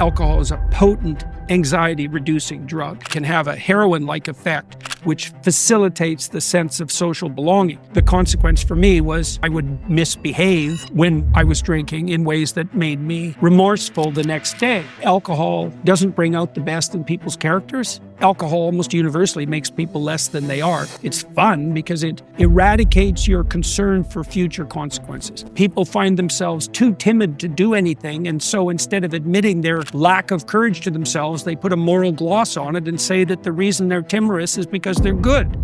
Alcohol is a potent anxiety-reducing drug, can have a heroin-like effect, which facilitates the sense of social belonging. The consequence for me was I would misbehave when I was drinking in ways that made me remorseful the next day. Alcohol doesn't bring out the best in people's characters. Alcohol almost universally makes people less than they are. It's fun because it eradicates your concern for future consequences. People find themselves too timid to do anything, and so instead of admitting their lack of courage to themselves, they put a moral gloss on it and say that the reason they're timorous is because they're good.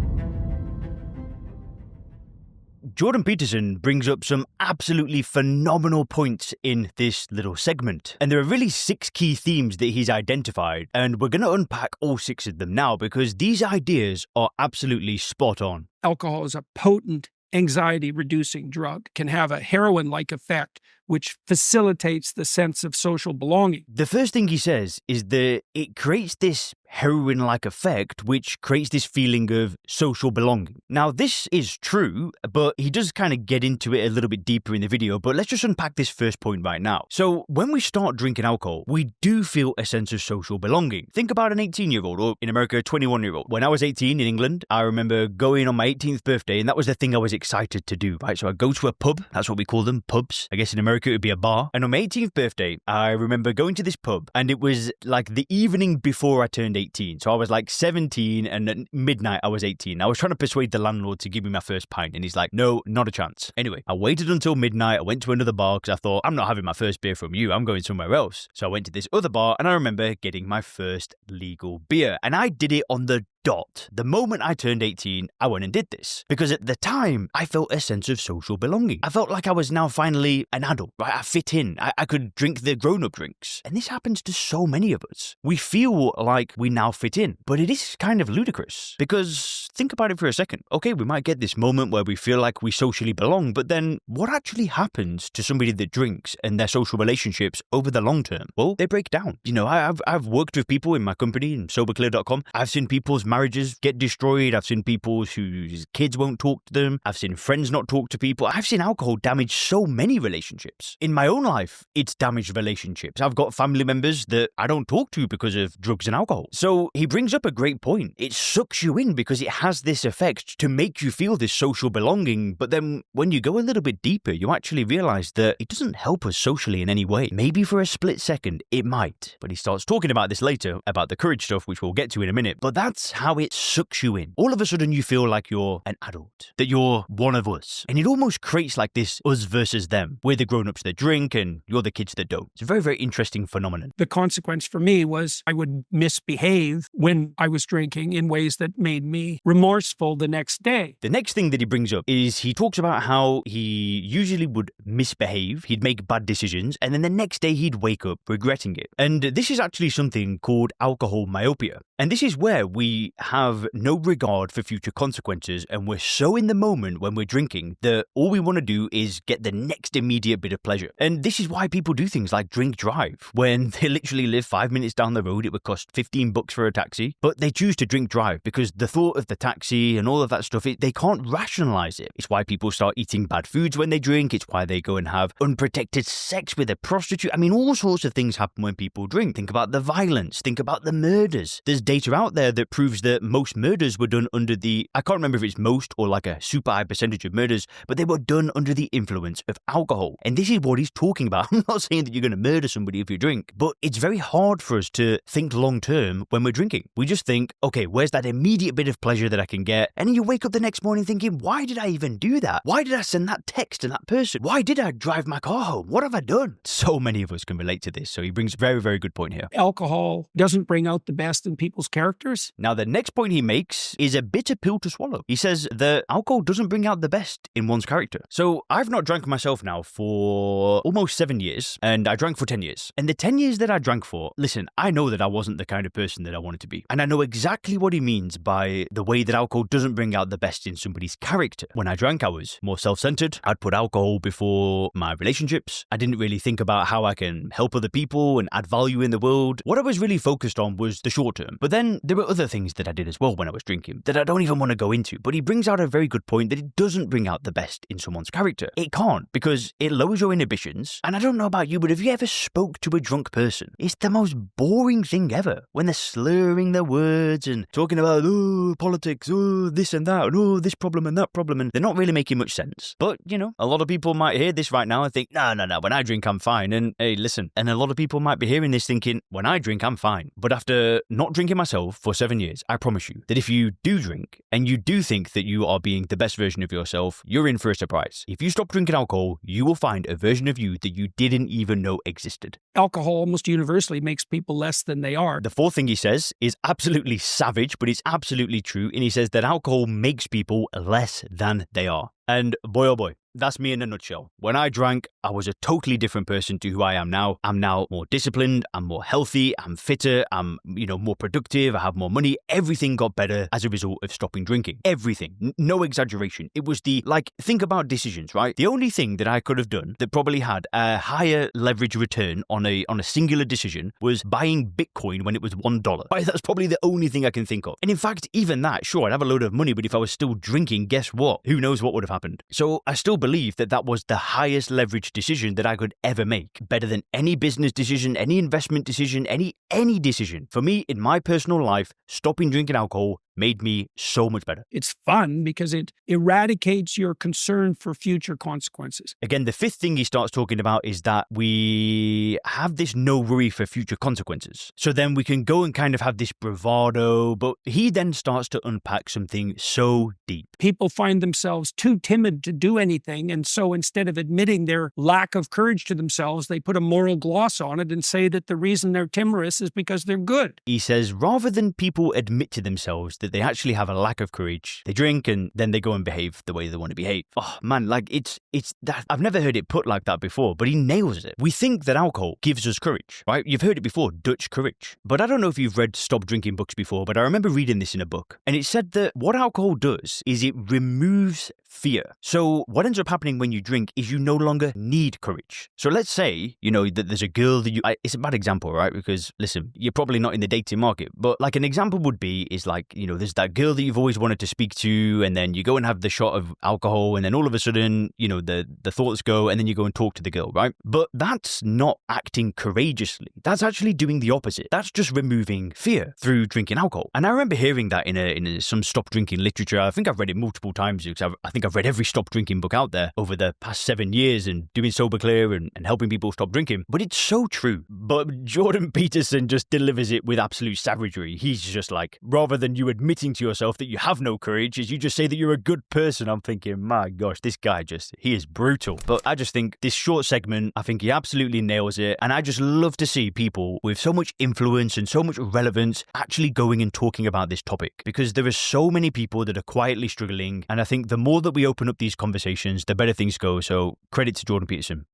Jordan Peterson brings up some absolutely phenomenal points in this little segment. And there are really 6 key themes that he's identified, and we're going to unpack all 6 of them now because these ideas are absolutely spot on. Alcohol is a potent anxiety-reducing drug, can have a heroin-like effect, which facilitates the sense of social belonging. The first thing he says is that it creates this heroin-like effect, which creates this feeling of social belonging. Now, this is true, but he does kind of get into it a little bit deeper in the video, but let's just unpack this first point right now. So, when we start drinking alcohol, we do feel a sense of social belonging. Think about an 18-year-old, or in America, a 21-year-old. When I was 18 in England, I remember going on my 18th birthday, and that was the thing I was excited to do, right? So I'd go to a pub, that's what we call them, pubs. I guess in America it would be a bar. And on my 18th birthday, I remember going to this pub, and it was like the evening before I turned 18. So I was like 17, and at midnight I was 18. I was trying to persuade the landlord to give me my first pint, and he's like, no, not a chance. Anyway, I waited until midnight. I went to another bar because I thought, I'm not having my first beer from you. I'm going somewhere else. So I went to this other bar, and I remember getting my first legal beer. And I did it on the dot. The moment I turned 18, I went and did this. Because at the time, I felt a sense of social belonging. I felt like I was now finally an adult, right? I fit in. I could drink the grown-up drinks. And this happens to so many of us. We feel like we now fit in, but it is kind of ludicrous. Because think about it for a second. Okay, we might get this moment where we feel like we socially belong, but then what actually happens to somebody that drinks and their social relationships over the long term? Well, they break down. You know, I've worked with people in my company, in soberclear.com. I've seen people's marriages get destroyed. I've seen people whose kids won't talk to them. I've seen friends not talk to people. I've seen alcohol damage so many relationships. In my own life, it's damaged relationships. I've got family members that I don't talk to because of drugs and alcohol. So he brings up a great point. It sucks you in because it has this effect to make you feel this social belonging. But then when you go a little bit deeper, you actually realize that it doesn't help us socially in any way. Maybe for a split second, it might. But he starts talking about this later, about the courage stuff, which we'll get to in a minute. But that's how it sucks you in. All of a sudden you feel like you're an adult, that you're one of us. And it almost creates like this us versus them. We're the grown-ups that drink and you're the kids that don't. It's a very, very interesting phenomenon. The consequence for me was I would misbehave when I was drinking in ways that made me remorseful the next day. The next thing that he brings up is he talks about how he usually would misbehave, he'd make bad decisions, and then the next day he'd wake up regretting it. And this is actually something called alcohol myopia. And this is where we have no regard for future consequences, and we're so in the moment when we're drinking that all we want to do is get the next immediate bit of pleasure. And this is why people do things like drink drive. When they literally live 5 minutes down the road, it would cost $15 for a taxi, but they choose to drink drive because the thought of the taxi and all of that stuff, they can't rationalize it. It's why people start eating bad foods when they drink. It's why they go and have unprotected sex with a prostitute. I mean, all sorts of things happen when people drink. Think about the violence. Think about the murders. There's data out there that proves that most murders were done under the, I can't remember if it's most or like a super high percentage of murders, but they were done under the influence of alcohol. And this is what he's talking about. I'm not saying that you're going to murder somebody if you drink, but it's very hard for us to think long term when we're drinking. We just think, okay, where's that immediate bit of pleasure that I can get? And then you wake up the next morning thinking, why did I even do that? Why did I send that text to that person? Why did I drive my car home? What have I done? So many of us can relate to this. So he brings a very, very good point here. Alcohol doesn't bring out the best in people's characters. Now, the next point he makes is a bitter pill to swallow. He says that alcohol doesn't bring out the best in one's character. So I've not drank myself now for almost 7 years, and I drank for 10 years. And the 10 years that I drank for, listen, I know that I wasn't the kind of person that I wanted to be. And I know exactly what he means by the way that alcohol doesn't bring out the best in somebody's character. When I drank, I was more self-centered. I'd put alcohol before my relationships. I didn't really think about how I can help other people and add value in the world. What I was really focused on was the short term. But then there were other things that I did as well when I was drinking that I don't even want to go into. But he brings out a very good point that it doesn't bring out the best in someone's character. It can't, because it lowers your inhibitions. And I don't know about you, but have you ever spoke to a drunk person? It's the most boring thing ever when they're slurring their words and talking about, oh, politics, oh, this and that, and oh, this problem and that problem, and they're not really making much sense. But, you know, a lot of people might hear this right now and think, no, when I drink, I'm fine. And hey, listen, and a lot of people might be hearing this thinking, when I drink, I'm fine. But after not drinking myself for 7 years, I promise you that if you do drink and you do think that you are being the best version of yourself, you're in for a surprise. If you stop drinking alcohol, you will find a version of you that you didn't even know existed. Alcohol almost universally makes people less than they are. The fourth thing he says is absolutely savage, but it's absolutely true. And he says that alcohol makes people less than they are. And boy, oh boy, that's me in a nutshell. When I drank, I was a totally different person to who I am now. I'm now more disciplined, I'm more healthy, I'm fitter, I'm, more productive, I have more money. Everything got better as a result of stopping drinking. Everything. No exaggeration. It was think about decisions, right? The only thing that I could have done that probably had a higher leverage return on a singular decision was buying Bitcoin when it was $1. Right? That's probably the only thing I can think of. And in fact, even that, sure, I'd have a load of money, but if I was still drinking, guess what? Who knows what would have happened? So I still believe that was the highest leverage decision that I could ever make. Better than any business decision, any investment decision, any decision. For me, in my personal life, stopping drinking alcohol made me so much better. It's fun because it eradicates your concern for future consequences. Again, the fifth thing he starts talking about is that we have this no worry for future consequences. So then we can go and kind of have this bravado, but he then starts to unpack something so deep. People find themselves too timid to do anything, and so instead of admitting their lack of courage to themselves, they put a moral gloss on it and say that the reason they're timorous is because they're good. He says rather than people admit to themselves that they actually have a lack of courage, they drink and then they go and behave the way they want to behave. Oh man, it's that I've never heard it put like that before, but he nails it. We think that alcohol gives us courage, right? You've heard it before, Dutch courage. But I don't know if you've read stop drinking books before, but I remember reading this in a book, and it said that what alcohol does is it removes fear. So what ends up happening when you drink is you no longer need courage. So let's say, that there's a girl that it's a bad example, right? Because listen, you're probably not in the dating market, but like an example would be is like, there's that girl that you've always wanted to speak to, and then you go and have the shot of alcohol, and then all of a sudden, the thoughts go, and then you go and talk to the girl, right? But that's not acting courageously. That's actually doing the opposite. That's just removing fear through drinking alcohol. And I remember hearing that in some stop drinking literature. I think I've read it multiple times because I think I've read every stop drinking book out there over the past 7 years and doing Sober Clear and helping people stop drinking. But it's so true. But Jordan Peterson just delivers it with absolute savagery. He's just like, rather than you admitting to yourself that you have no courage, is you just say that you're a good person. I'm thinking, my gosh, this guy he is brutal. But I just think this short segment, I think he absolutely nails it. And I just love to see people with so much influence and so much relevance actually going and talking about this topic, because there are so many people that are quietly struggling. And I think the more that we open up these conversations, the better things go. So credit to Jordan Peterson.